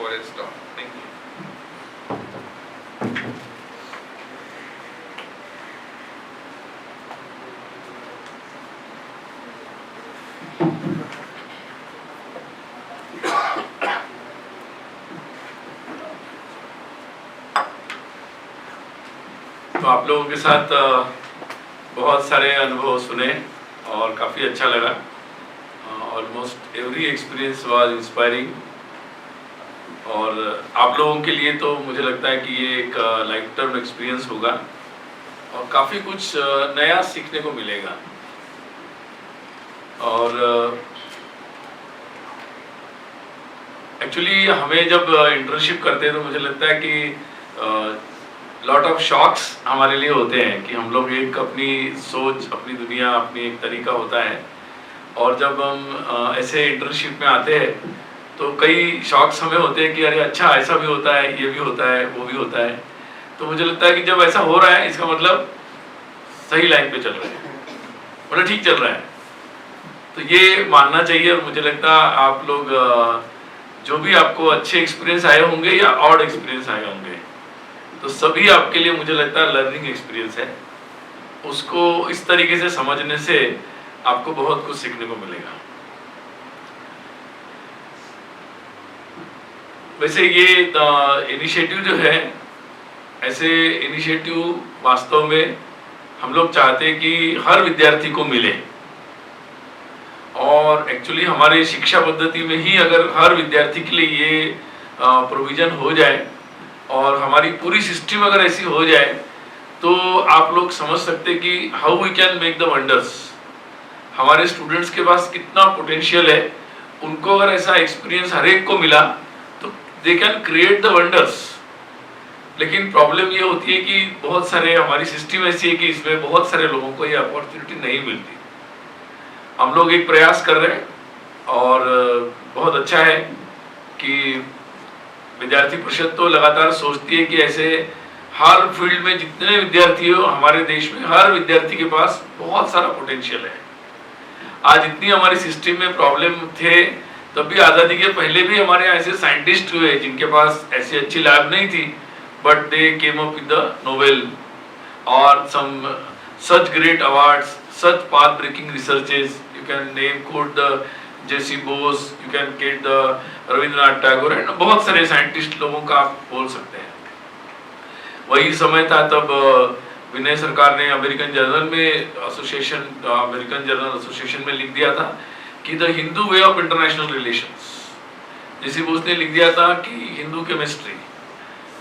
forest talk. Thank you. तो आप लोगों के साथ बहुत सारे अनुभव सुने और काफ़ी अच्छा लगा. Almost every experience was inspiring. और आप लोगों के लिए तो मुझे लगता है कि ये एक लाइफ टर्म एक्सपीरियंस होगा और काफ़ी कुछ नया सीखने को मिलेगा. और एक्चुअली हमें जब इंटर्नशिप करते हैं तो मुझे लगता है कि लॉट ऑफ शॉक्स हमारे लिए होते हैं कि हम लोग एक अपनी सोच, अपनी दुनिया, अपनी एक तरीका होता है. और जब हम ऐसे इंटर्नशिप में आते हैं तो कई शॉक्स हमें होते हैं कि अरे अच्छा ऐसा भी होता है, ये भी होता है, वो भी होता है. तो मुझे लगता है कि जब ऐसा हो रहा है इसका मतलब सही लाइन पे चल रहे हैं, मतलब ठीक चल रहा है. तो ये मानना चाहिए. और मुझे लगता है आप लोग जो भी आपको अच्छे एक्सपीरियंस आए होंगे या ऑड एक्सपीरियंस आए होंगे तो सभी आपके लिए मुझे लगता है लर्निंग एक्सपीरियंस है. उसको इस तरीके से समझने से आपको बहुत कुछ सीखने को मिलेगा. वैसे ये इनिशिएटिव जो है, ऐसे इनिशिएटिव वास्तव में हम लोग चाहते हैं कि हर विद्यार्थी को मिले. और एक्चुअली हमारे शिक्षा पद्धति में ही अगर हर विद्यार्थी के लिए ये प्रोविजन हो जाए और हमारी पूरी सिस्टम अगर ऐसी हो जाए तो आप लोग समझ सकते कि how we can make the wonders. हमारे स्टूडेंट्स के पास कितना पोटेंशियल है. उनको अगर ऐसा एक्सपीरियंस हर एक को मिला तो they can create the wonders. लेकिन प्रॉब्लम ये होती है कि बहुत सारे हमारी सिस्टम ऐसी है कि इसमें बहुत सारे लोगों को ये अपॉर्चुनिटी नहीं मिलती. हम लोग एक प्रयास कर रहे हैं और बहुत अच्छा है कि विद्यार्थी परिषद तो लगातार सोचती है कि ऐसे हर फील्ड में जितने विद्यार्थी हो हमारे देश में, हर विद्यार्थी के पास बहुत सारा पोटेंशियल है. आज इतनी हमारी सिस्टम में प्रॉब्लम थे तब भी आज़ादी के पहले भी हमारे यहाँ ऐसे साइंटिस्ट हुए जिनके पास ऐसी अच्छी लैब नहीं थी, but they came up with the Nobel और some such great awards, such path breaking researches. You can name quote the J.C. Bose, you can get the Rabindranath Tagore है. बहुत सारे साइंटिस्ट लोगों का आप बोल सकते हैं. वही समय था तब विनय सरकार ने अमेरिकन जर्नल एसोसिएशन में लिख दिया था कि the Hindu way of international relations. J.C. Bose ने लिख दिया था कि हिंदू केमिस्ट्री.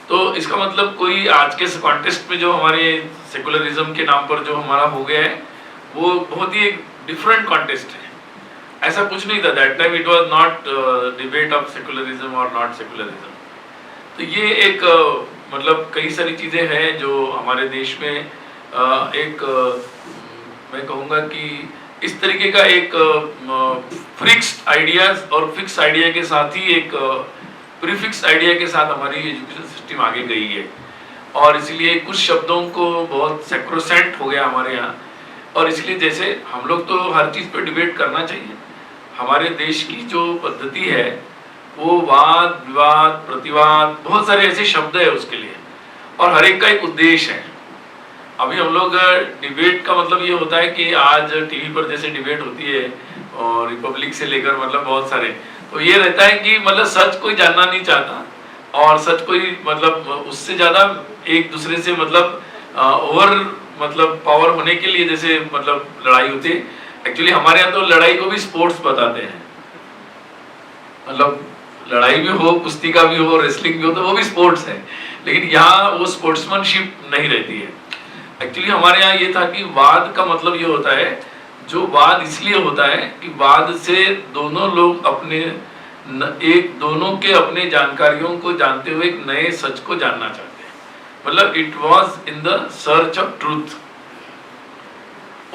तो इसका मतलब कोई आज के कॉन्टेक्स्ट में जो हमारे सेकुलरिज्म के नाम पर जो हमारा हो गया है वो बहुत ही एक डिफरेंट कॉन्टेस्ट है. ऐसा कुछ नहीं था. That time it was not debate of secularism और नॉट सेकुलरिज्म. तो ये एक मतलब कई सारी चीज़ें हैं जो हमारे देश में एक मैं कहूँगा कि इस तरीके का एक फिक्स्ड आइडियाज और फिक्स आइडिया के साथ ही एक प्रीफिक्स आइडिया के साथ हमारी एजुकेशन सिस्टम आगे गई है. और इसलिए कुछ शब्दों को बहुत सैक्रोसेंट हो गया हमारे यहाँ. और इसलिए जैसे हम लोग तो हर चीज़ पे डिबेट करना चाहिए. हमारे देश की जो पद्धति है वो वाद विवाद प्रतिवाद बहुत सारे ऐसे शब्द है उसके लिए और हर एक का एक उद्देश्य है. अभी हम लोग डिबेट का मतलब ये होता है कि आज टीवी पर जैसे डिबेट होती है और रिपब्लिक से लेकर मतलब बहुत सारे, तो ये रहता है कि मतलब सच कोई जानना नहीं चाहता और सच कोई मतलब उससे ज़्यादा एक दूसरे से मतलब ओवर मतलब पावर होने के लिए जैसे मतलब लड़ाई होती है. एक्चुअली हमारे यहाँ तो लड़ाई को भी स्पोर्ट्स बताते हैं. मतलब लड़ाई भी हो, कुश्ती का भी हो, रेसलिंग भी हो तो वो भी स्पोर्ट्स है. लेकिन यहाँ वो स्पोर्ट्समैनशिप नहीं रहती है. एक्चुअली हमारे यहाँ ये था कि वाद का मतलब ये होता है, जो वाद इसलिए होता है कि वाद से दोनों लोग दोनों के अपने जानकारियों को जानते हुए एक नए सच को जानना चाहते हैं. मतलब it was in the search of truth.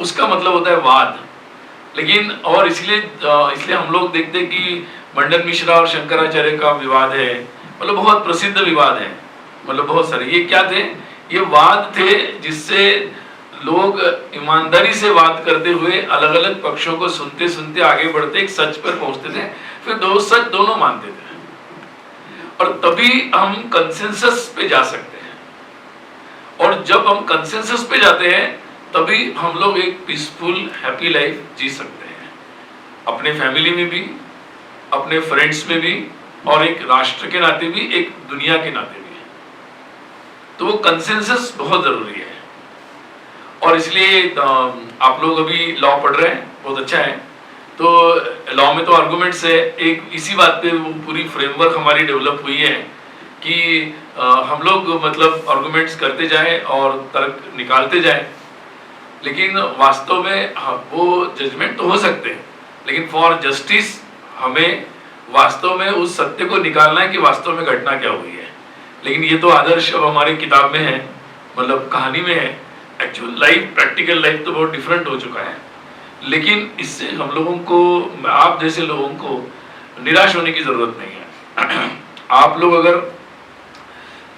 उसका मतलब होता है वाद. लेकिन और इसलिए हम लोग देखते हैं कि मंडन मिश्रा और शंकराचार्य का विवाद है. मतलब बहुत प्रसिद्ध विवाद है. मतलब बहुत सारे ये क्या थे, ये वाद थे जिससे लोग ईमानदारी से बात करते हुए अलग अलग पक्षों को सुनते सुनते आगे बढ़ते एक सच पर पहुंचते थे. फिर दो सच दोनों मानते थे और तभी हम कंसेंसस पे जा सकते हैं। और जब हम कंसेंसस पे जाते हैं तभी हम लोग एक पीसफुल हैप्पी लाइफ जी सकते हैं, अपने फैमिली में भी, अपने फ्रेंड्स में भी, और एक राष्ट्र के नाते भी, एक दुनिया के नाते भी। तो वो कंसेंसस बहुत जरूरी है। और इसलिए आप लोग अभी लॉ पढ़ रहे हैं, बहुत अच्छा है। तो लॉ में तो आर्गुमेंट्स है, एक इसी बात पे वो पूरी फ्रेमवर्क हमारी डेवलप हुई है कि हम लोग मतलब आर्गुमेंट्स करते जाएं और तर्क निकालते जाएं, लेकिन वास्तव में वो जजमेंट तो हो सकते हैं, लेकिन फॉर जस्टिस हमें वास्तव में उस सत्य को निकालना है कि वास्तव में घटना क्या हुई है। लेकिन ये तो आदर्श अब हमारी किताब में है, मतलब कहानी में है। एक्चुअल लाइफ, प्रैक्टिकल लाइफ तो बहुत डिफरेंट हो चुका है। लेकिन इससे हम लोगों को, आप जैसे लोगों को निराश होने की जरूरत नहीं है। आप लोग अगर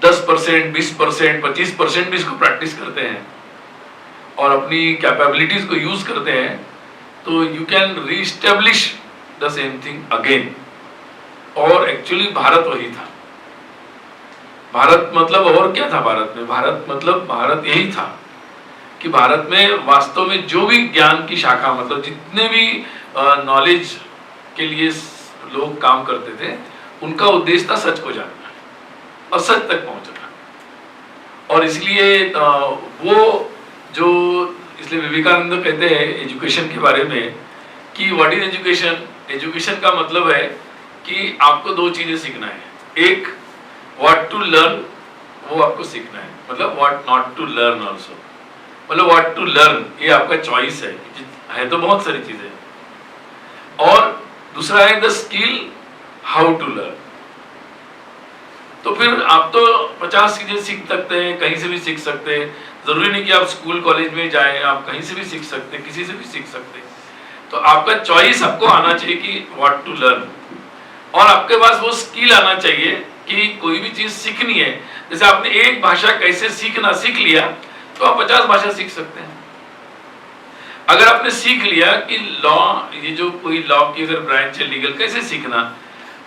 10%, 20%, 25% भी इसको प्रैक्टिस करते हैं और अपनी कैपेबिलिटीज को यूज करते हैं, तो you can re-establish the same thing again. और एक्चुअली भारत वही था। भारत मतलब और क्या था भारत में? भारत मतलब भारत यही था कि भारत में वास्तव में जो भी ज्ञान की शाखा, मतलब जितने भी नॉलेज के लिए लोग काम करते थे, उनका उद्देश्य था सच को जानना और सच तक पहुंचना। और इसलिए वो जो, इसलिए विवेकानंद कहते हैं एजुकेशन के बारे में कि व्हाट इज एजुकेशन? एजुकेशन का मतलब है कि आपको दो चीजें सीखना है। एक, व्हाट टू लर्न, वो आपको सीखना है, मतलब what not to learn also. मतलब व्हाट टू लर्न ये आपका चॉइस है तो बहुत सारी चीजें। और दूसरा है the skill how to learn. तो फिर आप तो 50 चीजें सीख सकते हैं, कहीं से भी सीख सकते हैं। जरूरी नहीं कि आप स्कूल कॉलेज में जाएं, आप कहीं से भी सीख सकते हैं, किसी से भी सीख सकते हैं। तो आपका चॉइस आपको आना चाहिए कि व्हाट टू लर्न, और आपके पास वो स्किल आना चाहिए कि कोई भी चीज सीखनी है। जैसे आपने एक भाषा कैसे सीखना सीख लिया तो आप 50 भाषा सीख सकते हैं। अगर आपने सीख लिया कि लॉ, ये जो कोई लॉ की अगर ब्रांच है लीगल, कैसे सीखना,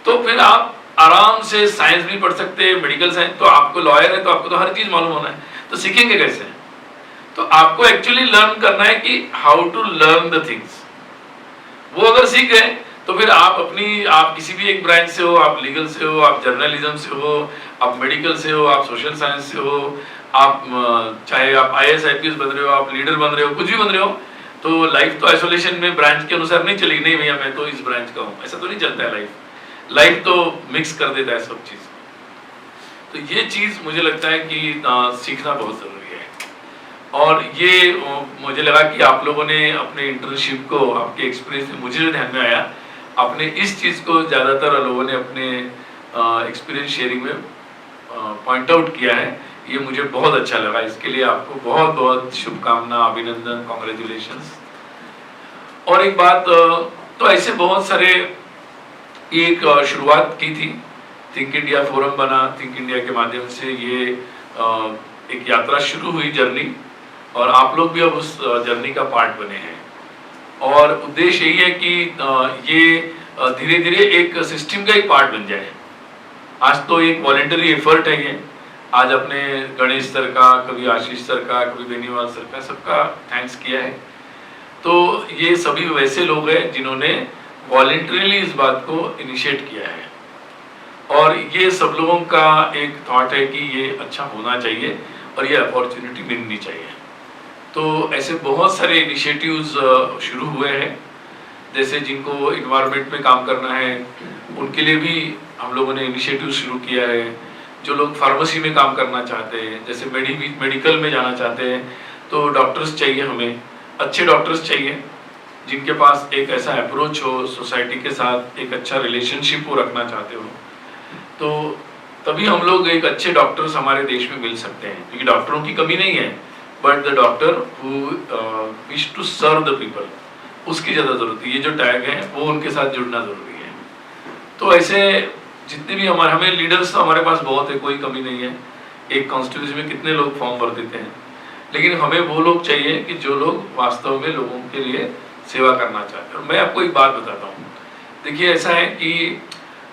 तो फिर आप आराम से साइंस भी पढ़ सकते हैं, मेडिकल साइंस। तो आपको लॉयर है तो आपको तो हर चीज मालूम होना है, तो सीखेंगे कैसे? तो आपको एक्चुअली लर्न करना है कि how to learn the things. वो अगर सीख गए तो फिर आप किसी भी एक ब्रांच से हो, आप लीगल से हो, आप जर्नलिज्म से हो, आप मेडिकल से हो, आप सोशल साइंस से हो, आप चाहे आप IAS IPS बन रहे हो, आप लीडर बन रहे हो, कुछ भी बन रहे हो, तो लाइफ तो आइसोलेशन में ब्रांच के अनुसार नहीं चलेगी। नहीं भैया मैं तो इस ब्रांच का हूँ, ऐसा तो नहीं चलता है। लाइफ तो मिक्स कर देता है सब चीज। तो ये चीज मुझे लगता है कि सीखना बहुत जरूरी है। और ये मुझे लगा कि आप लोगों ने अपने इंटर्नशिप को, आपके एक्सपीरियंस में मुझे ध्यान में आया, आपने इस चीज को ज्यादातर लोगों ने अपने एक्सपीरियंस शेयरिंग में पॉइंट आउट किया है। ये मुझे बहुत अच्छा लगा। इसके लिए आपको बहुत बहुत शुभकामना, अभिनंदन, कॉन्ग्रेचुलेशंस। और एक बात, तो ऐसे बहुत सारे, एक शुरुआत की थी, थिंक इंडिया फोरम बना, थिंक इंडिया के माध्यम से ये एक यात्रा शुरू हुई, जर्नी, और आप लोग भी अब उस जर्नी का पार्ट बने हैं। और उद्देश्य यही है कि ये धीरे धीरे एक सिस्टम का एक पार्ट बन जाए। आज तो एक वॉलेंटरी एफर्ट है ये। आज अपने गणेश सर का, कभी आशीष सर का, कभी बेनीवाल सर का, सबका थैंक्स किया है। तो ये सभी वैसे लोग हैं जिन्होंने वॉलेंटरीली इस बात को इनिशिएट किया है, और ये सब लोगों का एक थॉट है कि ये अच्छा होना चाहिए और ये अपॉर्चुनिटी मिलनी चाहिए। तो ऐसे बहुत सारे इनिशिएटिव्स शुरू हुए हैं। जैसे जिनको इन्वायरमेंट में काम करना है उनके लिए भी हम लोगों ने इनिशिएटिव शुरू किया है। जो लोग फार्मेसी में काम करना चाहते हैं, जैसे मेडिकल में जाना चाहते हैं, तो डॉक्टर्स चाहिए, हमें अच्छे डॉक्टर्स चाहिए जिनके पास एक ऐसा अप्रोच हो, सोसाइटी के साथ एक अच्छा रिलेशनशिप वो रखना चाहते हो। तो तभी हम लोग एक अच्छे डॉक्टर्स हमारे देश में मिल सकते हैं, क्योंकि डॉक्टरों की कमी नहीं है, but the doctor who wish to serve the people, उसकी ज़्यादा ज़रूरत है। ये जो टैग है वो उनके साथ जुड़ना ज़रूरी है। तो ऐसे जितने भी हमें लीडर्स तो हमारे पास बहुत है, कोई कमी नहीं है। एक कॉन्स्टिट्यूंसी में कितने लोग फॉर्म भर देते हैं, लेकिन हमें वो लोग चाहिए कि जो लोग वास्तव में लोगों के लिए सेवा करना चाहते हैं। और मैं आपको एक बात बताता हूँ, देखिए ऐसा है कि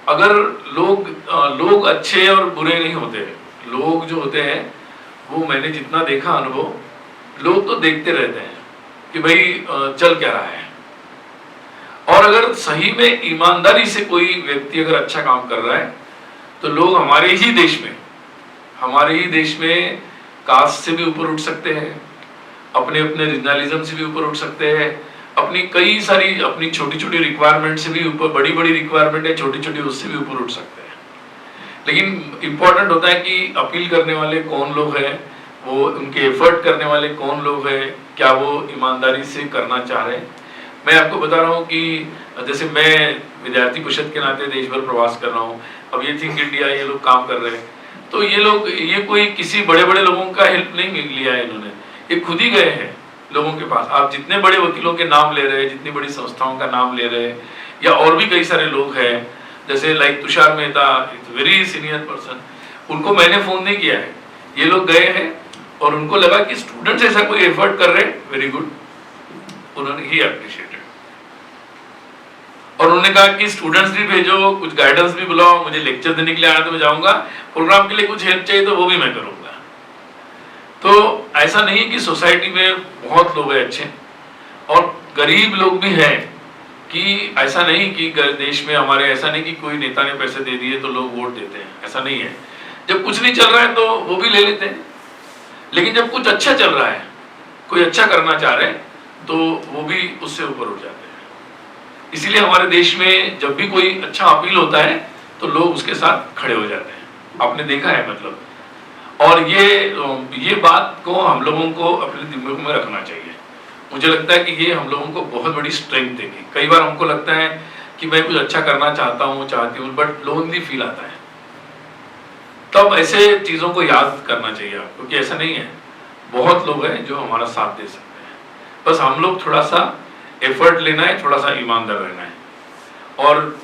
अगर लोग अच्छे और बुरे नहीं होते, लोग जो होते हैं वो, मैंने जितना देखा अनुभव, लोग तो देखते रहते हैं कि भाई चल क्या रहा है। और अगर सही में ईमानदारी से कोई व्यक्ति अगर अच्छा काम कर रहा है तो लोग हमारे ही देश में कास्ट से भी ऊपर उठ सकते हैं, अपने रीजनलिज्म से भी ऊपर उठ सकते हैं, अपनी कई सारी अपनी छोटी छोटी रिक्वायरमेंट से भी ऊपर, बड़ी बड़ी रिक्वायरमेंट है छोटी छोटी, उससे भी ऊपर उठ सकते हैं। लेकिन इंपॉर्टेंट होता है कि अपील करने वाले कौन लोग हैं, वो उनके एफर्ट करने वाले कौन लोग हैं, क्या वो ईमानदारी से करना चाह रहे हैं। मैं आपको बता रहा हूँ कि जैसे मैं विद्यार्थी परिषद के नाते देश भर प्रवास कर रहा हूँ, अब ये थिंक इंडिया ये लोग काम कर रहे हैं, तो ये कोई किसी बड़े बड़े लोगों का हेल्प नहीं लिया है इन्होंने, ये खुद ही गए हैं लोगों के पास। आप जितने बड़े वकीलों के नाम ले रहे हैं, जितनी बड़ी संस्थाओं का नाम ले रहे हैं, या और भी कई सारे लोग हैं, जैसे like Tushar Mehta, very senior person, उनको मैंने फोन नहीं किया है, ये लोग गए हैं और उनको लगा कि स्टूडेंट्स ऐसा कोई एफर्ट कर रहे हैं, वेरी गुड, उन्होंने ही अप्रिशिएटेड। और उन्होंने कहा कि स्टूडेंट्स भी भेजो, कुछ गाइडेंस भी बुलाओ, मुझे लेक्चर देने के लिए आना तो मैं जाऊंगा, प्रोग्राम के लिए कुछ हेल्प चाहिए तो वो भी मैं करूंगा। तो ऐसा नहीं कि सोसाइटी में बहुत लोग हैं अच्छे, और गरीब लोग भी हैं, कि ऐसा नहीं कि देश में हमारे ऐसा नहीं कि कोई नेता ने पैसे दे दिए तो लोग वोट देते हैं, ऐसा नहीं है। जब कुछ नहीं चल रहा है तो वो भी ले लेते हैं, लेकिन जब कुछ अच्छा चल रहा है, कोई अच्छा करना चाह रहे हैं, तो वो भी उससे ऊपर उठ जाते हैं। इसीलिए हमारे देश में जब भी कोई अच्छा अपील होता है तो लोग उसके साथ खड़े हो जाते हैं, आपने देखा है मतलब। और ये बात को हम लोगों को अपने दिमाग में रखना चाहिए। मुझे लगता है कि ये हम लोगों को बहुत बड़ी स्ट्रेंथ देगी। कई बार हमको लगता है कि मैं कुछ अच्छा करना चाहती हूँ, बट लोनली फील आता है, तब ऐसे चीजों को याद करना चाहिए आपको कि ऐसा नहीं है, बहुत लोग हैं जो हमारा साथ दे सकते हैं, बस हम लोग थोड़ा सा एफर्ट लेना है, थोड़ा सा ईमानदार रहना है। और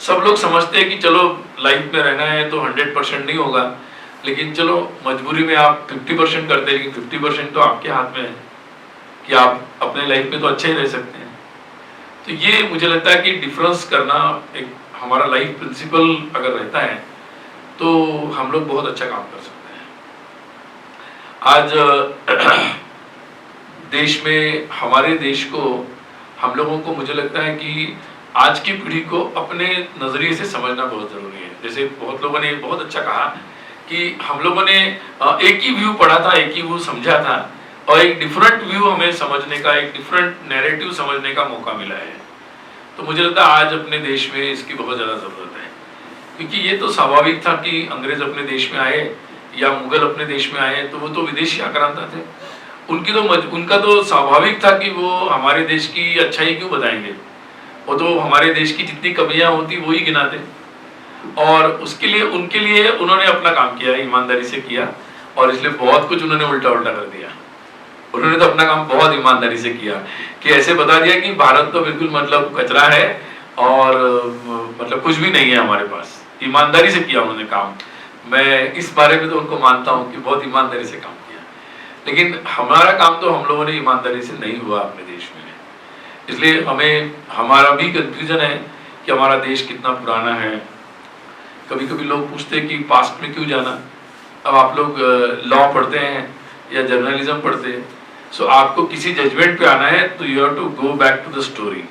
सब लोग समझते हैं कि चलो लाइफ में रहना है तो 100% नहीं होगा, लेकिन चलो मजबूरी में आप 50% करते हैं, लेकिन 50% तो आपके हाथ में है कि आप अपने लाइफ में तो अच्छे ही रह सकते हैं। तो ये मुझे लगता है कि डिफरेंस करना एक हमारा लाइफ प्रिंसिपल अगर रहता है तो हम लोग बहुत अच्छा काम कर सकते हैं। आज देश में, हमारे देश को, हम लोगों को, मुझे लगता है कि आज की पीढ़ी को अपने नजरिए से समझना बहुत जरूरी है। जैसे बहुत लोगों ने बहुत अच्छा कहा कि हम लोगों ने एक ही व्यू पढ़ा था, एक ही व्यू समझा था, और एक डिफरेंट व्यू हमें समझने का, एक डिफरेंट नैरेटिव समझने का मौका मिला है। तो मुझे लगता है आज अपने देश में इसकी बहुत ज़्यादा ज़रूरत है, क्योंकि ये तो स्वाभाविक था कि अंग्रेज अपने देश में आए या मुगल अपने देश में आए तो वो तो विदेशी आक्रांता थे, उनका तो स्वाभाविक था कि वो हमारे देश की अच्छाई क्यों बताएंगे, वो तो हमारे देश की जितनी कमियां होती वो ही गिनाते। और उसके लिए उनके लिए उन्होंने अपना काम किया, ईमानदारी से किया, और इसलिए बहुत कुछ उन्होंने उल्टा उल्टा कर दिया। उन्होंने तो अपना काम बहुत ईमानदारी से किया कि ऐसे बता दिया कि भारत तो बिल्कुल मतलब कचरा है और मतलब कुछ भी नहीं है हमारे पास। ईमानदारी से किया उन्होंने काम। मैं इस बारे में तो उनको मानता हूँ कि बहुत ईमानदारी से काम किया, लेकिन हमारा काम तो हम लोगों ने ईमानदारी से नहीं हुआ अपने देश में। इसलिए हमारा भी कंफ्यूजन है कि हमारा देश कितना पुराना है। कभी कभी लोग पूछते हैं कि पास्ट में क्यों जाना। अब आप लोग लॉ पढ़ते हैं या जर्नलिज्म पढ़ते हैं, सो आपको किसी जजमेंट पे आना है तो you have to go back to the story.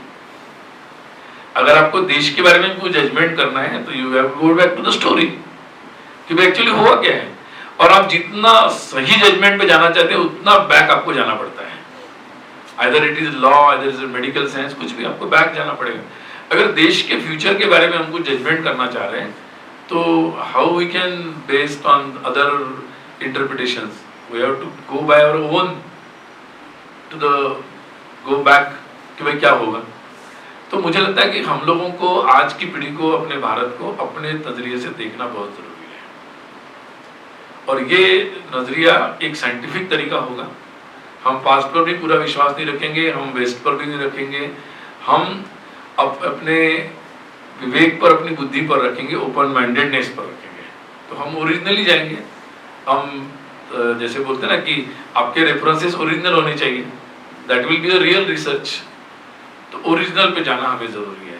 अगर आपको देश के बारे में कोई जजमेंट करना है तो you have to go back to the story कि एक्चुअली हुआ क्या है। और आप जितना सही जजमेंट पे जाना चाहते हैं उतना बैक आपको जाना पड़ता है। Either it is law, either is medical science, कुछ भी आपको बैक जाना पड़ेगा। अगर देश के फ्यूचर के बारे में हम कुछ जजमेंट करना चाह रहे हैं तो how we can based on other interpretations, we have to go by our own to the go back कि भाई क्या होगा। तो मुझे लगता है कि हम लोगों को, आज की पीढ़ी को, अपने भारत को अपने नजरिए से देखना बहुत जरूरी है। और ये नजरिया एक साइंटिफिक तरीका होगा। हम पास्ट पर भी पूरा विश्वास नहीं रखेंगे, हम वेस्ट पर भी नहीं रखेंगे, हम अपने विवेक पर, अपनी बुद्धि पर रखेंगे, ओपन माइंडेडनेस पर रखेंगे, तो हम ओरिजिनली जाएंगे। हम जैसे बोलते हैं ना कि आपके रेफरेंसेस ओरिजिनल होने चाहिए, that will be a real research. तो ओरिजिनल पे जाना हमें जरूरी है।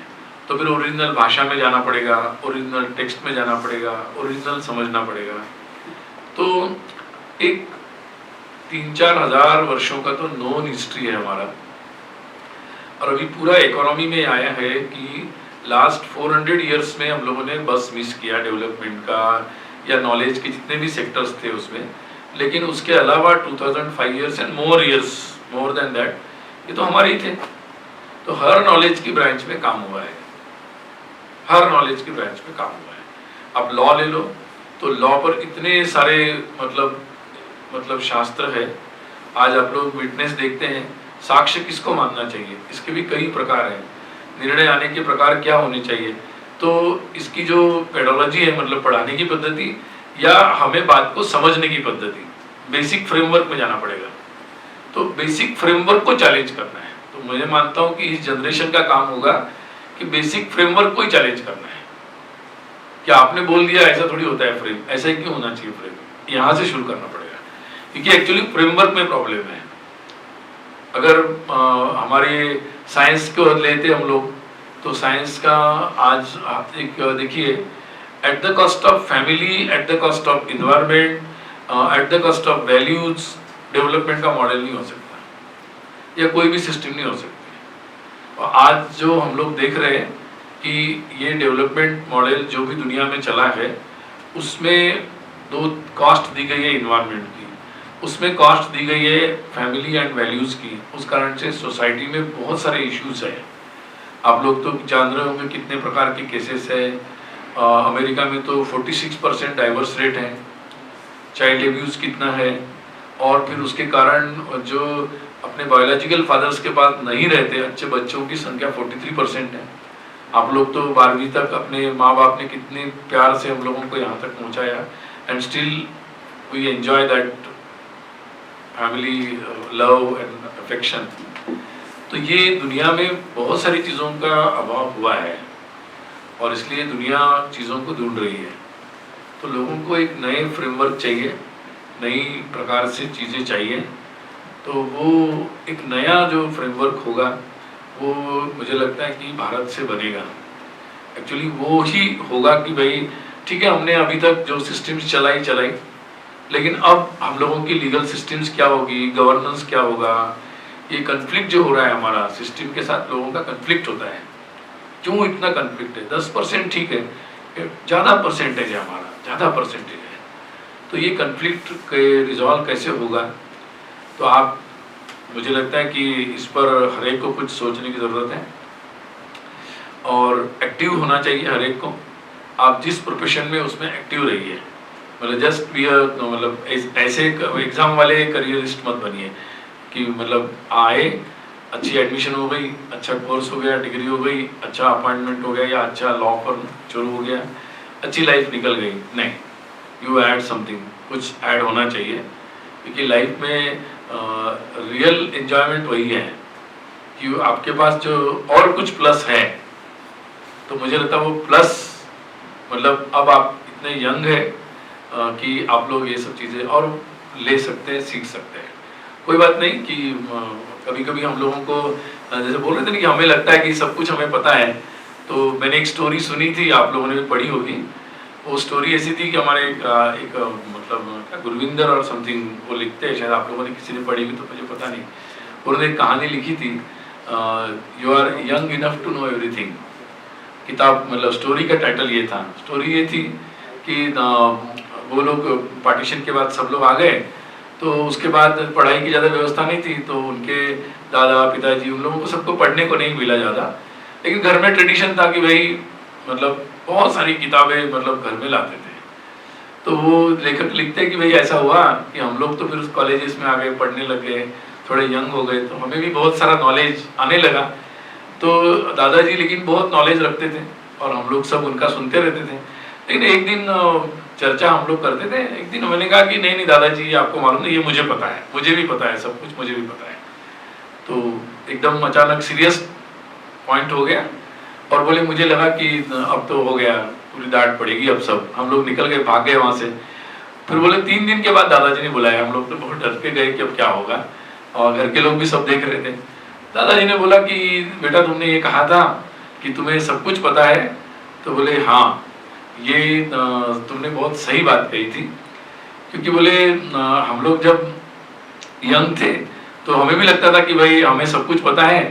तो फिर ओरिजिनल भाषा में जाना पड़ेगा, ओरिजिनल टेक्स्ट में जाना पड़ेगा, ओरिजिनल समझना पड़ेगा। तो एक 3-4 हजार वर्षों का तो नॉन हिस्ट्री है हमारा, और अभी पूरा इकोनॉमी में आया है कि लास्ट 400 इयर्स में हम लोगों ने बस मिस किया डेवलपमेंट का या नॉलेज के जितने भी सेक्टर्स थे उसमें। लेकिन उसके अलावा 2005 years and more years, more than that, ये तो हमारे ही थे। तो हर नॉलेज की ब्रांच में काम हुआ है, हर नॉलेज की ब्रांच में काम हुआ है। अब लॉ ले लो, तो लॉ पर इतने सारे मतलब शास्त्र है। आज आप लोग विटनेस देखते हैं, साक्ष्य किसको मानना चाहिए, इसके भी कई प्रकार हैं। निर्णय आने के प्रकार क्या होने चाहिए, तो इसकी जो पेडोलॉजी है, मतलब पढ़ाने की पद्धति या हमें बात को समझने की पद्धति, बेसिक फ्रेमवर्क में जाना पड़ेगा। तो बेसिक फ्रेमवर्क को चैलेंज करना है। तो मुझे मानता हूँ कि इस जनरेशन का काम होगा कि बेसिक फ्रेमवर्क को ही चैलेंज करना है। क्या आपने बोल दिया ऐसा थोड़ी होता है फ्रेम, ऐसा ही क्यों होना चाहिए फ्रेम, यहाँ से शुरू करना पड़ेगा, क्योंकि एक्चुअली फ्रेमवर्क में प्रॉब्लम है। अगर हमारे साइंस को लेते हम लोग, तो साइंस का आज आप एक देखिए, at the cost of family, at the cost of environment, at the cost of values, development का मॉडल नहीं हो सकता या कोई भी सिस्टम नहीं हो सकती। और आज जो हम लोग देख रहे हैं कि ये डेवलपमेंट मॉडल जो भी दुनिया में चला है, उसमें दो कॉस्ट दी गई है इन्वायरमेंट की, उसमें कॉस्ट दी गई है फैमिली एंड वैल्यूज़ की। उस कारण से सोसाइटी में बहुत सारे इश्यूज हैं। आप लोग तो जान रहे होंगे कितने प्रकार के केसेस है। अमेरिका में तो 46% डाइवर्स रेट है, चाइल्ड एब्यूज़ कितना है, और फिर उसके कारण जो अपने बायोलॉजिकल फादर्स के पास नहीं रहते अच्छे बच्चों की संख्या 43% है। आप लोग तो 12वीं तक अपने माँ बाप ने कितने प्यार से हम लोगों को यहाँ तक पहुँचाया, and still we enjoy that family love and affection. तो ये दुनिया में बहुत सारी चीज़ों का अभाव हुआ है, और इसलिए दुनिया चीज़ों को ढूंढ रही है। तो लोगों को एक नए फ्रेमवर्क चाहिए, नई प्रकार से चीज़ें चाहिए। तो वो एक नया जो फ्रेमवर्क होगा वो मुझे लगता है कि भारत से बनेगा। एक्चुअली वो ही होगा कि भाई ठीक है, हमने अभी तक जो सिस्टम्स चलाई, लेकिन अब हम लोगों की लीगल सिस्टम्स क्या होगी, गवर्नेंस क्या होगा। ये कन्फ्लिक्ट जो हो रहा है हमारा सिस्टम के साथ, लोगों का कन्फ्लिक्ट होता है। क्यों इतना कन्फ्लिक्ट है? 10% ठीक है, ज़्यादा परसेंटेज है हमारा, ज़्यादा परसेंटेज है। तो ये कन्फ्लिक्ट के रिजॉल्व कैसे होगा? तो आप, मुझे लगता है कि इस पर हर एक को कुछ सोचने की ज़रूरत है, और एक्टिव होना चाहिए हर एक को। आप जिस प्रोफेशन में उसमें एक्टिव रहिए, मतलब जस्ट बी मतलब ऐसे एग्ज़ाम वाले करियरिस्ट मत बनिए कि मतलब आए, अच्छी एडमिशन हो गई, अच्छा कोर्स हो गया, डिग्री हो गई, अच्छा अपॉइंटमेंट हो गया या अच्छा लॉ फर्म शुरू हो गया, अच्छी लाइफ निकल गई। नहीं, यू ऐड समथिंग, कुछ ऐड होना चाहिए, क्योंकि लाइफ में रियल एन्जॉयमेंट वही है कि आपके पास जो और कुछ प्लस है। तो मुझे लगता है वो प्लस, मतलब अब आप इतने यंग है कि आप लोग ये सब चीज़ें और ले सकते हैं, सीख सकते हैं। कोई बात नहीं कि कभी कभी हम लोगों को जैसे बोल रहे थे ना कि हमें लगता है कि सब कुछ हमें पता है। तो मैंने एक स्टोरी सुनी थी, आप लोगों ने भी पढ़ी होगी। वो स्टोरी ऐसी थी कि हमारे एक मतलब गुरविंदर और समथिंग वो लिखते हैं, शायद आप लोगों ने किसी ने पढ़ी हुई, तो मुझे पता नहीं। उन्होंने एक कहानी लिखी थी, you are young enough to know everything. किताब मतलब स्टोरी का टाइटल ये था। स्टोरी ये थी कि वो लोग पार्टीशन के बाद सब लोग आ गए, तो उसके बाद पढ़ाई की ज़्यादा व्यवस्था नहीं थी, तो उनके दादा पिताजी उन लोगों को सबको पढ़ने को नहीं मिला ज़्यादा, लेकिन घर में ट्रेडिशन था कि भाई मतलब बहुत सारी किताबें मतलब घर में लाते थे। तो वो लेखक लिखते हैं कि भाई ऐसा हुआ कि हम लोग तो फिर उस कॉलेजेस में आ गए, पढ़ने लग गए, थोड़े यंग हो गए, तो हमें भी बहुत सारा नॉलेज आने लगा। तो दादाजी लेकिन बहुत नॉलेज रखते थे और हम लोग सब उनका सुनते रहते थे। लेकिन एक दिन चर्चा हम लोग करते थे, एक दिन मैंने कहा कि नहीं नहीं दादाजी, आपको मालूम नहीं, ये मुझे पता है, मुझे भी पता है, सब कुछ मुझे भी पता है। तो एकदम अचानक सीरियस पॉइंट हो गया और बोले मुझे लगा कि अब तो हो गया, पूरी डांट पड़ेगी, अब सब हम लोग निकल गए, भाग गए वहाँ से। फिर बोले 3 दिन के बाद दादाजी ने बुलाया, हम लोग तो बहुत डर के गए कि अब क्या होगा, और घर के लोग भी सब देख रहे थे। दादाजी ने बोला कि बेटा तुमने ये कहा था कि तुम्हें सब कुछ पता है? तो बोले हाँ, ये तुमने बहुत सही बात कही थी, क्योंकि बोले हम लोग जब यंग थे तो हमें भी लगता था कि भाई हमें सब कुछ पता है,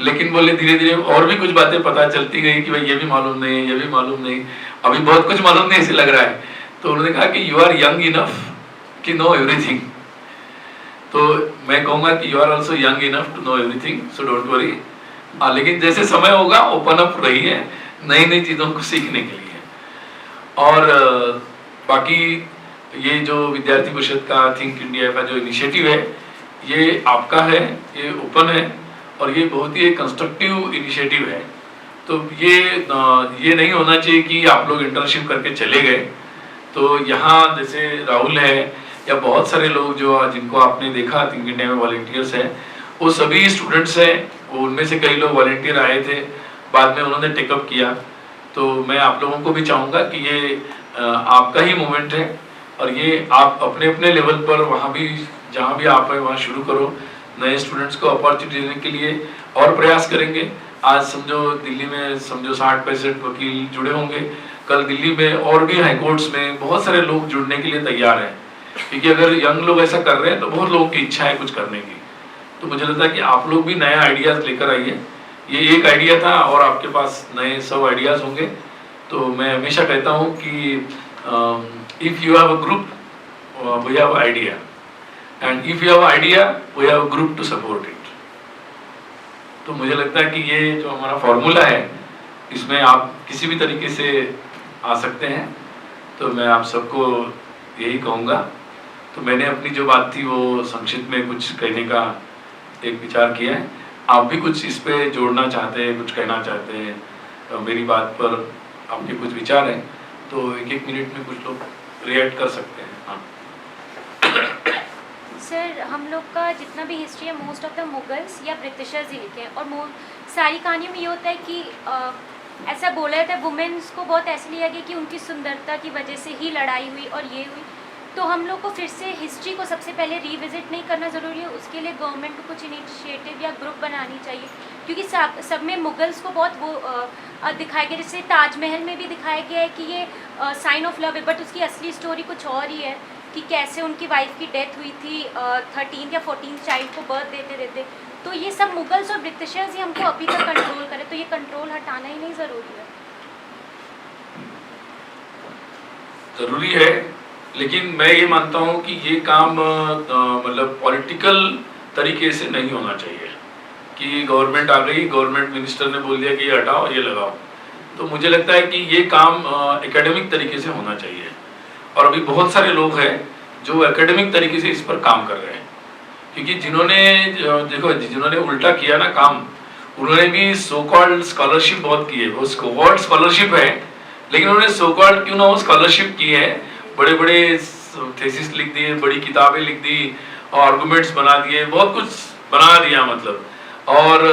लेकिन बोले धीरे धीरे और भी कुछ बातें पता चलती गई कि भाई ये भी मालूम नहीं, ये भी मालूम नहीं, अभी बहुत कुछ मालूम नहीं ऐसे लग रहा है। तो उन्होंने कहा कि यू आर यंग इनफ कि नो एवरीथिंग। तो मैं कहूँगा कि you are also young enough to know everything, so don't worry. लेकिन जैसे समय होगा ओपन अप रहिए नई नई चीज़ों को सीखने के लिए। और बाकी ये जो विद्यार्थी परिषद का थिंक इंडिया का जो इनिशिएटिव है, ये आपका है, ये ओपन है और ये बहुत ही कंस्ट्रक्टिव इनिशिएटिव है। तो ये नहीं होना चाहिए कि आप लोग इंटर्नशिप करके चले गए। तो यहाँ जैसे राहुल है या बहुत सारे लोग जो जिनको आपने देखा थिंक इंडिया में वॉलंटियर्स हैं, वो सभी स्टूडेंट्स हैं। वो उनमें से कई लोग वॉलंटियर आए थे, बाद में उन्होंने टेकअप किया। तो मैं आप लोगों को भी चाहूँगा कि ये आपका ही मोमेंट है और ये आप अपने अपने लेवल पर वहाँ भी जहाँ भी आप हैं वहाँ शुरू करो। नए स्टूडेंट्स को अपॉर्चुनिटी देने के लिए और प्रयास करेंगे। आज समझो दिल्ली में समझो 60-65 वकील जुड़े होंगे, कल दिल्ली में और भी हाई कोर्ट्स में बहुत सारे लोग जुड़ने के लिए तैयार हैं, क्योंकि अगर यंग लोग ऐसा कर रहे हैं तो बहुत लोगों की इच्छा है कुछ करने की। तो मुझे लगता है कि आप लोग भी नया आइडियाज लेकर आइए। ये एक आइडिया था और आपके पास नए 100 आइडियाज होंगे। तो मैं हमेशा कहता हूँ कि if you have a group we have idea, and if you have idea we have a group to support it. तो मुझे लगता है कि ये जो हमारा फॉर्मूला है, इसमें आप किसी भी तरीके से आ सकते हैं। तो मैं आप सबको यही कहूँगा। तो मैंने अपनी जो बात थी वो संक्षिप्त में कुछ कहने का एक विचार किया है। आप भी कुछ इस पे जोड़ना चाहते हैं, कुछ कहना चाहते हैं, मेरी बात पर आपके कुछ विचार हैं, तो एक मिनट में कुछ लोग रिएक्ट कर सकते हैं। हाँ सर, हम लोग का जितना भी हिस्ट्री है मोस्ट ऑफ द मुगल्स या ब्रिटिशर्स ही लिखे हैं, और सारी कहानियों में ये होता है कि ऐसा बोला जाता है वुमेन्स को बहुत ऐसे लिया गया कि उनकी सुंदरता की वजह से ही लड़ाई हुई और ये हुई। तो हम लोग को फिर से हिस्ट्री को सबसे पहले रिविजिट नहीं करना ज़रूरी है, उसके लिए गवर्नमेंट को कुछ इनिशिएटिव या ग्रुप बनानी चाहिए, क्योंकि सब में मुगल्स को बहुत वो दिखाया गया। जैसे ताजमहल में भी दिखाया गया है कि ये साइन ऑफ लव है, बट उसकी असली स्टोरी कुछ और ही है कि कैसे उनकी वाइफ की डेथ हुई थी 13 या 14 चाइल्ड को बर्थ देते देते। तो ये सब मुगल्स और ब्रिटिशर्स ही हमको अभी तक कंट्रोल करे, तो ये कंट्रोल हटाना ही नहीं ज़रूरी है। ज़रूरी है, लेकिन मैं ये मानता हूँ कि ये काम मतलब पॉलिटिकल तरीके से नहीं होना चाहिए कि गवर्नमेंट आ गई, गवर्नमेंट मिनिस्टर ने बोल दिया कि ये हटाओ ये लगाओ। तो मुझे लगता है कि ये काम एकेडमिक तरीके से होना चाहिए। और अभी बहुत सारे लोग हैं जो एकेडमिक तरीके से इस पर काम कर रहे हैं, क्योंकि जिन्होंने उल्टा किया ना काम, उन्होंने भी सो कॉल्ड स्कॉलरशिप बहुत की है। वो स्कॉवर्ड स्कॉलरशिप है, लेकिन उन्होंने सो कॉल्ड क्यों ना वो स्कॉलरशिप की है, बड़े बड़े थीसिस लिख दिए, बड़ी किताबें लिख दी और आर्गुमेंट्स बना दिए, बहुत कुछ बना दिया मतलब, और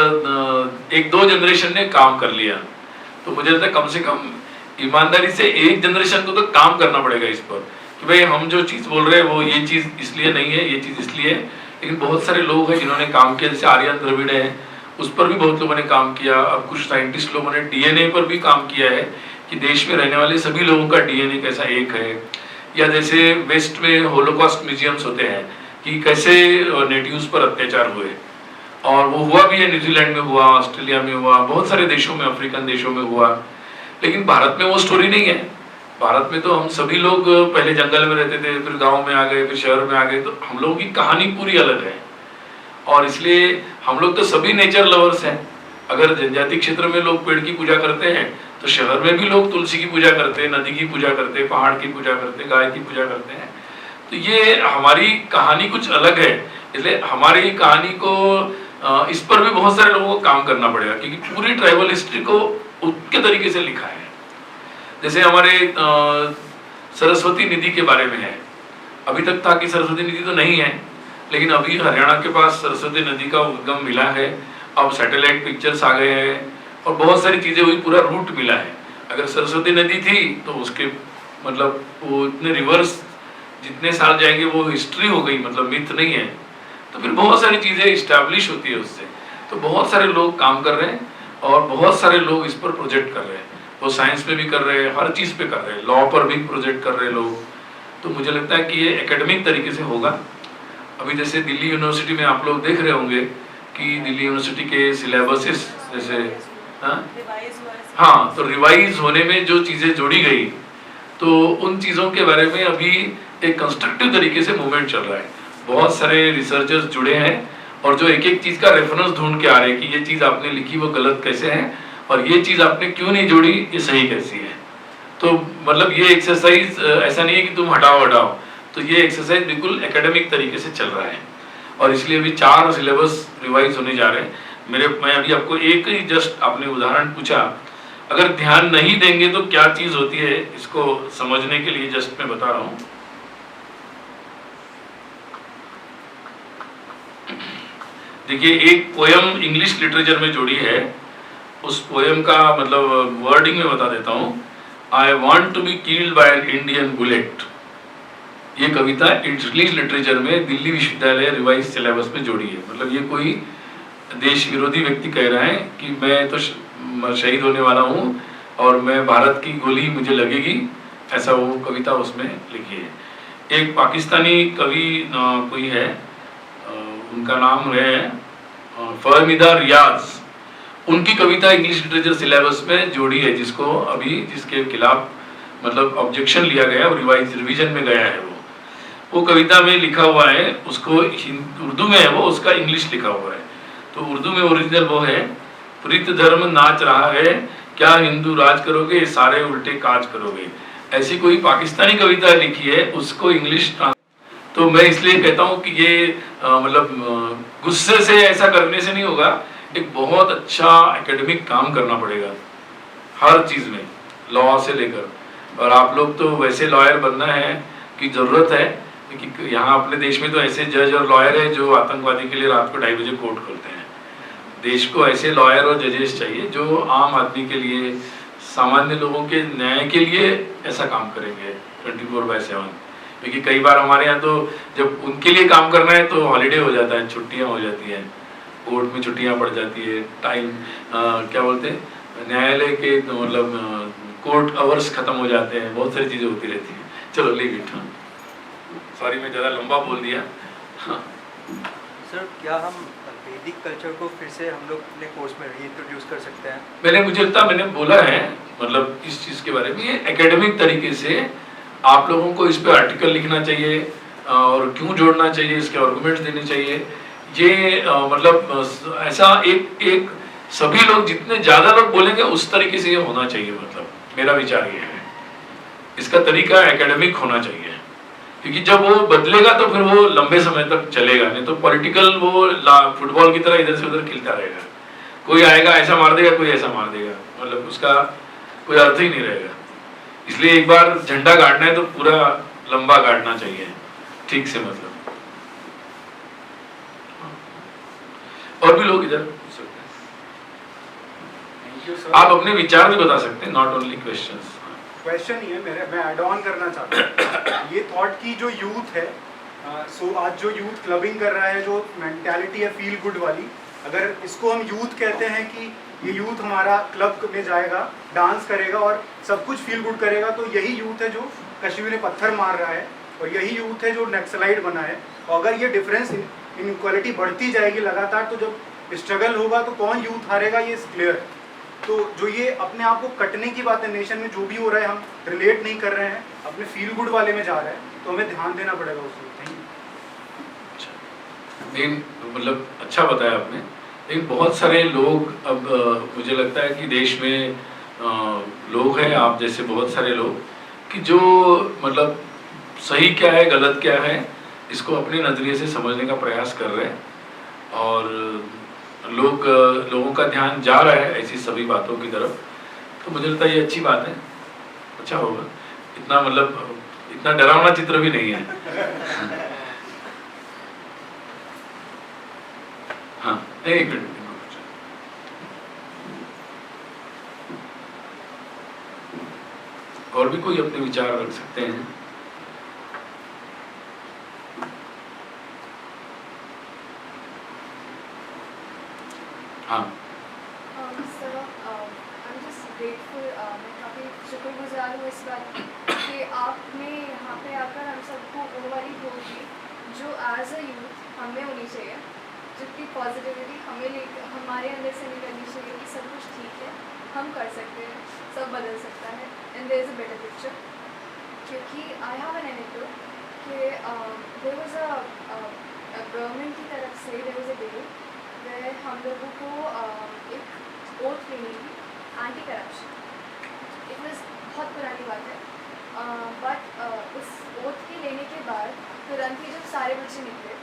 1-2 जनरेशन ने काम कर लिया। तो मुझे लगता है कम से कम ईमानदारी से एक जनरेशन को तो काम करना पड़ेगा इस पर कि भाई हम जो चीज़ बोल रहे हैं वो ये चीज़ इसलिए नहीं है, ये चीज़ इसलिए है। लेकिन बहुत सारे लोग हैं जिन्होंने काम किया, जैसे आर्यन द्रविड़ है, उस पर भी बहुत लोगों ने काम किया। अब कुछ साइंटिस्ट लोगों ने डीएनए पर भी काम किया है कि देश में रहने वाले सभी लोगों का डीएनए कैसा एक है। या जैसे वेस्ट में होलोकॉस्ट म्यूजियम्स होते हैं कि कैसे नेटिव्स पर अत्याचार हुए, और वो हुआ भी है, न्यूजीलैंड में हुआ, ऑस्ट्रेलिया में हुआ, बहुत सारे देशों में, अफ्रीकन देशों में हुआ। लेकिन भारत में वो स्टोरी नहीं है। भारत में तो हम सभी लोग पहले जंगल में रहते थे, फिर गांव में आ गए, फिर शहर में आ गए, तो हम लोगों की कहानी पूरी अलग है। और इसलिए हम लोग तो सभी नेचर लवर्स हैं। अगर जनजाति क्षेत्र में लोग पेड़ की पूजा करते हैं तो शहर में भी लोग तुलसी की पूजा करते हैं, नदी की पूजा करते हैं, पहाड़ की पूजा करते हैं, गाय की पूजा करते हैं। तो ये हमारी कहानी कुछ अलग है, इसलिए हमारी कहानी को इस पर भी बहुत सारे लोगों को काम करना पड़ेगा, क्योंकि पूरी ट्राइबल हिस्ट्री को उनके तरीके से लिखा है। जैसे हमारे सरस्वती निधि के बारे में है, अभी तक था कि सरस्वती निधि तो नहीं है, लेकिन अभी हरियाणा के पास सरस्वती नदी का उद्गम मिला है। अब सैटेलाइट पिक्चर्स आ गए हैं और बहुत सारी चीज़ें हुई, पूरा रूट मिला है। अगर सरस्वती नदी थी तो उसके मतलब वो इतने रिवर्स जितने साल जाएंगे वो हिस्ट्री हो गई, मतलब मिथ नहीं है। तो फिर बहुत सारी चीज़ें इस्टेब्लिश होती है उससे। तो बहुत सारे लोग काम कर रहे हैं और बहुत सारे लोग इस पर प्रोजेक्ट कर रहे हैं, वो साइंस पे भी कर रहे हैं, हर चीज़ पे कर रहे हैं, लॉ पर भी प्रोजेक्ट कर रहे हैं लोग। तो मुझे लगता है कि ये एकेडमिक तरीके से होगा। अभी जैसे दिल्ली यूनिवर्सिटी में आप लोग देख रहे होंगे कि दिल्ली यूनिवर्सिटी के सिलेबसेस जैसे हाँ, तो रिवाइज होने में जो चीज़ें जोड़ी गई, तो उन चीज़ों के बारे में अभी एक कंस्ट्रक्टिव तरीके से मूवमेंट चल रहा है। बहुत सारे रिसर्चर्स जुड़े हैं और जो एक एक चीज़ का रेफरेंस ढूंढ के आ रहे हैं कि ये चीज़ आपने लिखी वो गलत कैसे है और ये चीज़ आपने क्यों नहीं जोड़ी, ये सही कैसी है। तो मतलब ये एक्सरसाइज ऐसा नहीं है कि तुम हटाओ, तो ये एक्सरसाइज बिल्कुल एकेडमिक तरीके से चल रहा है और इसलिए अभी 4 सिलेबस रिवाइज होने जा रहे हैं। मैं अभी आपको एक ही जस्ट आपने उदाहरण पूछा, अगर ध्यान नहीं देंगे तो क्या चीज़ होती है इसको समझने के लिए जस्ट मैं बता रहा हूँ। देखिए, एक पोयम इंग्लिश लिटरेचर में जोड़ी है, उस पोयम का मतलब वर्डिंग में बता देता हूँ। I want to be killed by an Indian bullet, ये कविता इंग्लिश लिटरेचर में दिल्ली विश्वविद्यालय रिवाइज सिलेबस में जोड़ी है। मतलब ये कोई देश विरोधी व्यक्ति कह रहा है कि मैं तो शहीद होने वाला हूँ और मैं भारत की गोली मुझे लगेगी, ऐसा वो कविता उसमें लिखी है। एक पाकिस्तानी कवि कोई है, उनका नाम है फहमीदा रियाज, उनकी कविता इंग्लिश लिटरेचर सिलेबस में जोड़ी है, जिसके खिलाफ मतलब ऑब्जेक्शन लिया गया और रिवीजन में गया है। वो कविता में लिखा हुआ है, उसको उर्दू में है वो, उसका इंग्लिश लिखा हुआ है। तो उर्दू में ओरिजिनल वो है, प्रीत धर्म नाच रहा है, क्या हिंदू राज करोगे, सारे उल्टे काज करोगे। ऐसी कोई पाकिस्तानी कविता लिखी है, उसको इंग्लिश। तो मैं इसलिए कहता हूँ कि ये मतलब गुस्से से ऐसा करने से नहीं होगा, एक बहुत अच्छा एकेडमिक काम करना पड़ेगा हर चीज़ में, लॉ से लेकर। और आप लोग तो वैसे लॉयर बनना है की ज़रूरत है, क्योंकि यहाँ अपने देश में तो ऐसे जज और लॉयर है जो आतंकवादी के लिए रात को 2:30 बजे कोर्ट खोलते हैं। देश को ऐसे लॉयर और जजेस चाहिए जो आम आदमी के लिए, सामान्य लोगों के न्याय के लिए ऐसा काम करेंगे 24/7। क्योंकि कई बार हमारे यहाँ तो जब उनके लिए काम करना है तो हॉलीडे हो जाता है, छुट्टियाँ हो जाती हैं, कोर्ट में छुट्टियाँ पड़ जाती है, टाइम क्या बोलते हैं, न्यायालय के तो मतलब कोर्ट आवर्स खत्म हो जाते हैं, बहुत सारी चीज़ें होती रहती हैं। चलो लीव इट। हाँ, सॉरी मैं ज़्यादा लंबा बोल दिया। हाँ सर, क्या हम वैदिक कल्चर को फिर से हम लोग अपने कोर्स में रीइंट्रोड्यूस कर सकते हैं? मुझे लगता है मैंने बोला है, मतलब इस चीज़ के बारे में, ये एकेडमिक तरीके से आप लोगों को इस पे आर्टिकल लिखना चाहिए और क्यों जोड़ना चाहिए, इसके आर्गुमेंट्स देने चाहिए। ये मतलब ऐसा एक सभी लोग, जितने ज़्यादा लोग बोलेंगे उस तरीके से ये होना चाहिए। मतलब मेरा विचार ये है, इसका तरीका एकेडमिक होना चाहिए, क्योंकि जब वो बदलेगा तो फिर वो लंबे समय तक चलेगा। नहीं तो पॉलिटिकल वो फुटबॉल की तरह इधर से उधर खेलता रहेगा, कोई आएगा ऐसा मार देगा, कोई ऐसा मार देगा, मतलब उसका कोई अर्थ ही नहीं रहेगा। इसलिए एक बार झंडा गाड़ना है तो पूरा लंबा गाड़ना चाहिए, ठीक से। मतलब और भी लोग इधर पूछ सकते हैं, आप अपने विचार भी बता सकते हैं, नॉट ओनली क्वेश्चंस। क्वेश्चन ही है मैं ऐड ऑन करना चाहता हूँ ये थॉट की जो यूथ है, सो आज जो यूथ क्लबिंग कर रहा है, जो मेंटालिटी है फील गुड वाली, अगर इसको हम यूथ कहते हैं कि ये यूथ हमारा क्लब में जाएगा, डांस करेगा और सब कुछ फील गुड करेगा, तो यही यूथ है जो कश्मीर में पत्थर मार रहा है और यही यूथ है जो नक्सलाइट बना है। और अगर ये डिफरेंस इनक्वालिटी बढ़ती जाएगी लगातार, तो जब स्ट्रगल होगा तो कौन यूथ हारेगा, ये क्लियर है। तो जो ये अपने आप को कटने की बात है, नेशन में जो भी हो रहा है हम रिलेट नहीं कर रहे हैं, अपने फील गुड वाले में जा रहे हैं, तो हमें ध्यान देना पड़ेगा उसमें। लेकिन मतलब अच्छा बताया आपने। लेकिन बहुत सारे लोग, अब मुझे लगता है कि देश में लोग हैं आप जैसे बहुत सारे लोग, कि जो मतलब सही क्या है गलत क्या है इसको अपने नज़रिए से समझने का प्रयास कर रहे हैं, और लोगों का ध्यान जा रहा है ऐसी सभी बातों की तरफ। तो मुझे लगता है ये अच्छी बात है, अच्छा होगा। इतना मतलब इतना डरावना चित्र भी नहीं है। हाँ, एक मिनट, और भी कोई अपने विचार रख सकते हैं। हाँ सर, बात कि आपने यहाँ पे आकर हम सबको वो वाली होप दी जो एज अ यूथ हमें होनी चाहिए, जितनी पॉजिटिविटी हमें लेकर हमारे अंदर से निकलनी चाहिए कि सब कुछ ठीक है, हम कर सकते हैं, सब बदल सकता है and there is a better picture. क्योंकि आई हैव एन एनेक्डोट कि देयर वाज अ गवर्नमेंट की तरफ से देयर वाज अ बिल वे हम लोगों को एक ओथ लेनी थी एंटी करप्शन। इट वाज बहुत पुरानी बात है, बट उस ओथ के लेने के बाद तुरंत ही जब सारे बच्चे निकले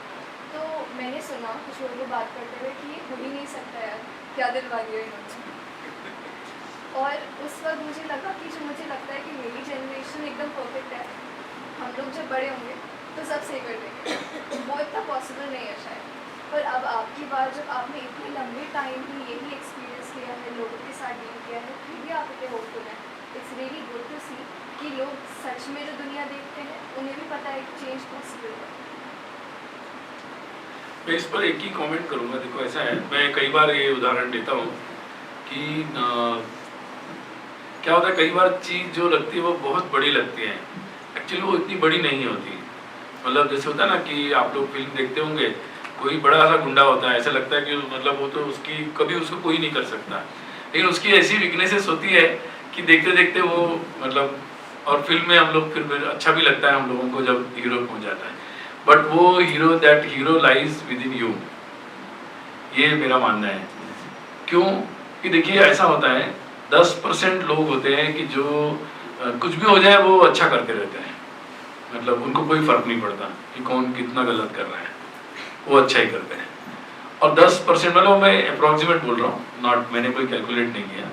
तो मैंने सुना कुछ लोगों को बात करते हुए कि ये हो ही नहीं सकता यार, क्या दिलवा दिया इन्होंने। और उस वक्त मुझे लगा कि जो मुझे लगता है कि मेरी जनरेशन एकदम परफेक्ट है, हम लोग जब बड़े होंगे तो सब सही कर देंगे, वो इतना पॉसिबल नहीं है शायद। पर अब आपकी बात जब आपने इतने लंबे टाइम भी यही एक्सपीरियंस किया है, लोगों के साथ डील किया है, फिर भी आप इतने होपफुल हैं। इट्स रियली गुड टू सी कि लोग सच में जो दुनिया देखते हैं उन्हें भी पता है कि चेंज पॉसिबल है। मैं इस पर एक ही कमेंट करूंगा। देखो ऐसा है, मैं कई बार ये उदाहरण देता हूँ कि क्या होता है, कई बार चीज़ जो लगती है वो बहुत बड़ी लगती है, एक्चुअली वो इतनी बड़ी नहीं होती। मतलब जैसे होता है ना कि आप लोग फिल्म देखते होंगे, कोई बड़ा सा गुंडा होता है, ऐसा लगता है कि मतलब वो तो उसकी कभी उसको कोई नहीं कर सकता, लेकिन उसकी ऐसी वीकनेसेस होती है कि देखते देखते वो मतलब, और फिल्म में हम लोग फिर अच्छा भी लगता है हम लोगों को जब हीरो पहुंच जाता है, बट वो hero, that hero lies with in you, ये मेरा मानना है। क्यों कि देखिए ऐसा होता है, 10% लोग होते हैं कि जो कुछ भी हो जाए वो अच्छा करते रहते हैं, मतलब उनको कोई फर्क नहीं पड़ता कि कौन कितना गलत कर रहा है, वो अच्छा ही करते हैं। और 10%, मतलब मैं अप्रॉक्सीमेट बोल रहा हूँ, नॉट, मैंने कोई कैलकुलेट नहीं किया,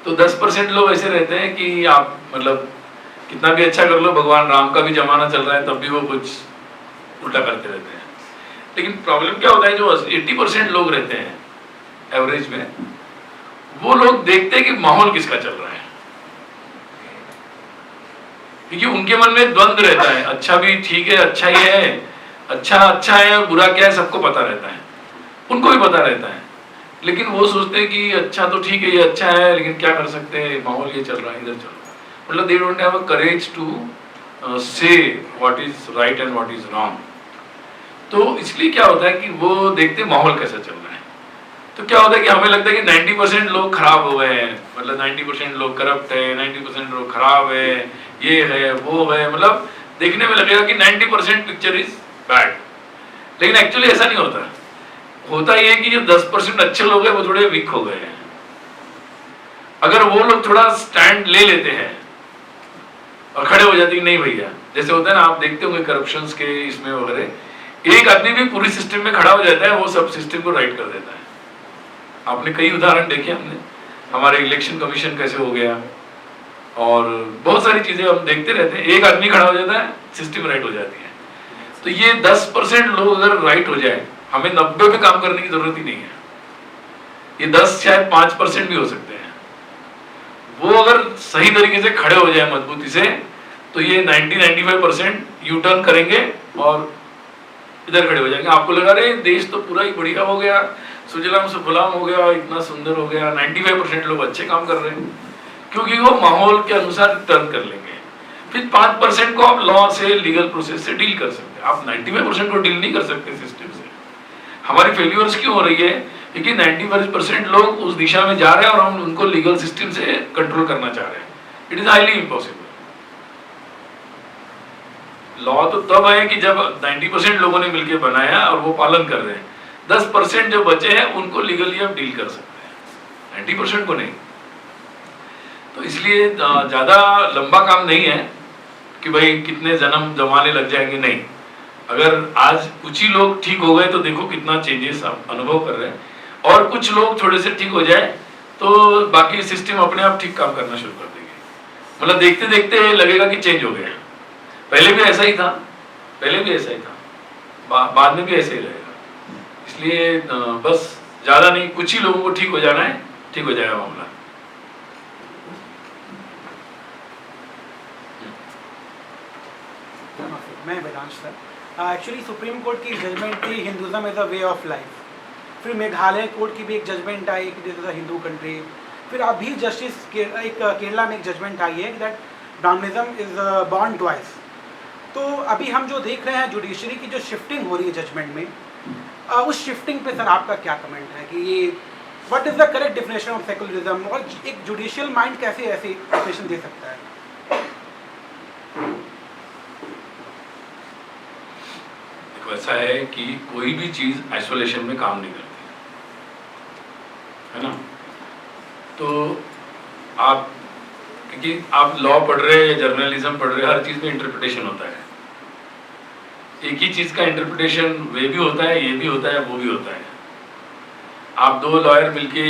तो 10% लोग ऐसे रहते हैं कि आप मतलब कितना भी अच्छा कर लो, भगवान राम का भी जमाना चल रहा है तब भी वो कुछ उल्टा करते रहते हैं। लेकिन प्रॉब्लम क्या होता है, जो 80% लोग रहते हैं एवरेज में, वो लोग देखते हैं कि माहौल किसका चल रहा है, क्योंकि उनके मन में द्वंद रहता है, अच्छा भी ठीक है, अच्छा ही है, अच्छा है और बुरा क्या है सबको पता रहता है, उनको भी पता रहता है, लेकिन वो सोचते हैं कि अच्छा तो ठीक है, ये अच्छा है, लेकिन क्या कर सकते हैं, माहौल ये चल रहा है, इधर चल रहा है, मतलब they don't have a courage to say what is right and what is wrong. तो इसलिए क्या होता है कि वो देखते माहौल कैसा चल रहा है, तो क्या होता है कि हमें लगता है कि 90% लोग खराब हो गए हैं, मतलब 90% लोग करप्ट है, 90% लोग खराब है, ये है वो है, मतलब देखने में लगेगा कि 90% पिक्चर इज बैड, लेकिन एक्चुअली ऐसा नहीं होता। होता ये है कि जो 10% अच्छे लोग हैं वो थोड़े वीक हो गए हैं। अगर वो लोग थोड़ा स्टैंड ले लेते हैं और खड़े हो जाते हैं, नहीं भैया, जैसे होता है ना, आप देखते होंगे करप्शन के इसमें वगैरह, एक आदमी भी पूरी सिस्टम में खड़ा हो जाता है, वो सब सिस्टम को राइट कर देता है। आपने कई उदाहरण देखे, हमने हमारे इलेक्शन कमीशन कैसे हो गया, और बहुत सारी चीजें हम देखते रहते हैं, एक आदमी खड़ा हो जाता है, सिस्टम राइट हो जाती है। तो ये 10% लोग अगर राइट हो जाए, हमें 90 पे काम करने की जरूरत ही नहीं है, ये 10 शायद 5% भी हो सकते हैं, वो अगर सही तरीके से खड़े हो जाए मजबूती से, तो ये 90-95% यू टर्न करेंगे और इधर खड़े हो जाएंगे। आपको लगा रहे देश तो पूरा ही बढ़िया हो गया, सुजलाम सुफलाम हो गया, इतना सुंदर हो गया, 95% लोग अच्छे काम कर रहे हैं, क्योंकि वो माहौल के अनुसार टर्न कर लेंगे। फिर 5% को आप लॉ से, लीगल प्रोसेस से डील कर सकते हैं, आप 95% को डील नहीं कर सकते सिस्टम से। हमारी फेल्यूर्स क्यों हो रही है, क्योंकि 95% लोग उस दिशा में जा रहे हैं और हम उनको लीगल सिस्टम से कंट्रोल करना चाह रहे हैं। It is highly impossible. Law तो तब है कि जब 90% लोगों ने मिलकर बनाया और वो पालन कर रहे हैं, 10% जो बचे हैं उनको लीगली आप डील कर सकते हैं, 90% को नहीं। तो इसलिए ज्यादा लंबा काम नहीं है कि भाई कितने जन्म जमाने लग जाएंगे, नहीं। अगर आज कुछ ही लोग ठीक हो गए तो देखो कितना चेंजेस आप अनुभव कर रहे हैं, और कुछ लोग थोड़े से ठीक हो जाए तो बाकी सिस्टम अपने आप ठीक काम करना शुरू कर देंगे। मतलब देखते देखते लगेगा कि चेंज हो गया, पहले भी ऐसा ही था, बाद में भी ऐसे ही रहेगा। इसलिए बस ज्यादा नहीं, कुछ ही लोगों को ठीक हो जाना है, ठीक हो जाएगा मामला। मैं Vedansh sir. Actually supreme court की जजमेंट थी Hinduism is a way of life. फिर मेघालय कोर्ट की भी एक जजमेंट आई कि this is a Hindu country. फिर अभी जस्टिस एक केरला में एक जजमेंट आई है that Brahminism is born twice. तो अभी हम जो देख रहे हैं जुडिशरी की जो शिफ्टिंग हो रही है जजमेंट में, उस शिफ्टिंग पे सर आपका क्या कमेंट है कि ये what is the correct definition of secularism, और एक जुडिशियल माइंड कैसे ऐसी डेफिनेशन दे सकता है? देखो ऐसा है कि कोई भी चीज आइसोलेशन में काम नहीं करती है ना। तो आप क्योंकि आप लॉ पढ़ रहे हैं या जर्नलिज्म पढ़ रहे हैं, हर चीज में इंटरप्रिटेशन होता है। एक ही चीज का इंटरप्रिटेशन वे भी होता है, ये भी होता है, वो भी होता है। आप दो लॉयर मिलके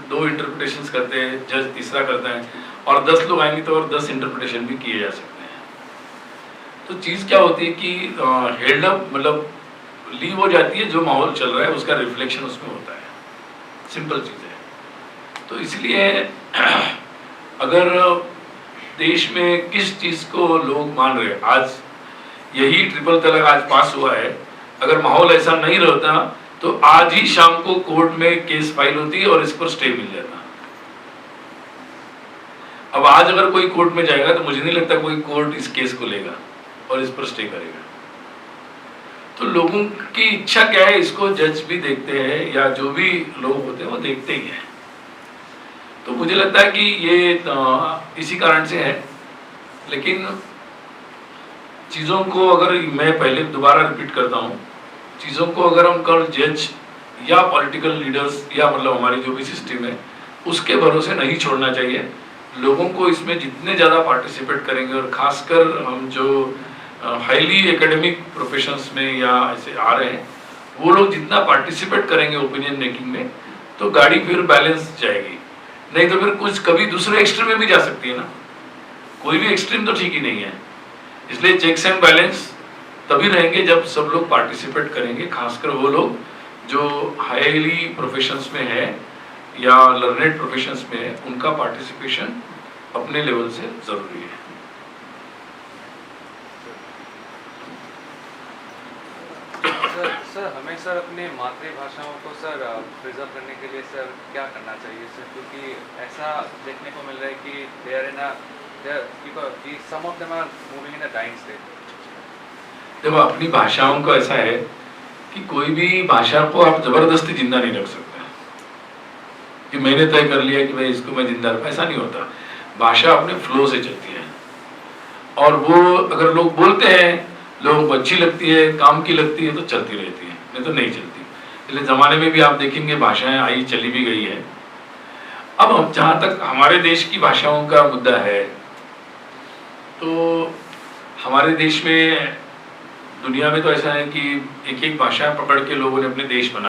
दो इंटरप्रिटेशंस करते हैं, जज तीसरा करता है, और 10 लोग आएंगे तो और 10 इंटरप्रिटेशन भी किए जा सकते हैं। तो चीज़ क्या होती है कि हेल्ड अप मतलब लीव हो जाती है, जो माहौल चल रहा है उसका रिफ्लेक्शन उसमें होता है, सिंपल चीज़ है। तो इसलिए अगर देश में किस चीज़ को लोग मान रहे हैं, आज यही ट्रिपल तलाक आज पास हुआ है, अगर माहौल ऐसा नहीं रहता तो आज ही शाम को कोर्ट में केस फाइल होती है और इस पर स्टे मिल जाता। अब आज अगर कोई कोर्ट में जाएगा तो मुझे नहीं लगता कोई कोर्ट इस केस को लेगा और इस पर स्टे करेगा। तो लोगों की इच्छा क्या है इसको जज भी देखते हैं, या जो भी लोग होते हैं वो देखते ही हैं। तो मुझे लगता है कि ये इसी कारण से है। लेकिन चीज़ों को अगर मैं पहले दोबारा रिपीट करता हूँ, चीज़ों को अगर हम कल जज या पॉलिटिकल लीडर्स या मतलब हमारी जो भी सिस्टम है उसके भरोसे नहीं छोड़ना चाहिए। लोगों को इसमें जितने ज़्यादा पार्टिसिपेट करेंगे, और ख़ासकर हम जो हाईली एकेडमिक प्रोफेशंस में या ऐसे आ रहे हैं, वो लोग जितना पार्टिसिपेट करेंगे ओपिनियन मेकिंग में, तो गाड़ी फिर बैलेंस जाएगी। नहीं तो फिर कुछ कभी दूसरे एक्सट्रीम में भी जा सकती है ना, कोई भी एक्सट्रीम तो ठीक ही नहीं है। इसलिए चेक्स एंड बैलेंस तभी रहेंगे जब सब लोग पार्टिसिपेट करेंगे, खासकर वो लोग जो हाईली प्रोफेशंस में है या लर्नेड प्रोफेशंस में है, उनका पार्टिसिपेशन अपने लेवल से जरूरी है। सर हमें सर अपने मातृभाषाओं को सर प्रिजर्व करने के लिए सर क्या करना चाहिए सर, क्योंकि ऐसा देखने को मिल रहा है कि they are in some of them are moving in a dying state. देखो अपनी भाषाओं को ऐसा है कि कोई भी भाषा को आप जबरदस्ती जिंदा नहीं रख सकते कि मैंने तय कर लिया कि भाई इसको मैं जिंदा रखूं, ऐसा नहीं होता। भाषा अपने फ्लो से चलती है, और वो अगर लोग बोलते हैं, लोगों को अच्छी लगती है, काम की लगती है, तो चलती रहती है, नहीं तो नहीं चलती। इसलिए ज़माने में भी आप देखेंगे भाषाएं आई चली भी गई है। अब हम जहाँ तक हमारे देश की भाषाओं का मुद्दा है, तो हमारे देश में दुनिया में तो ऐसा है कि एक एक भाषा पकड़ के लोगों ने अपने देश बना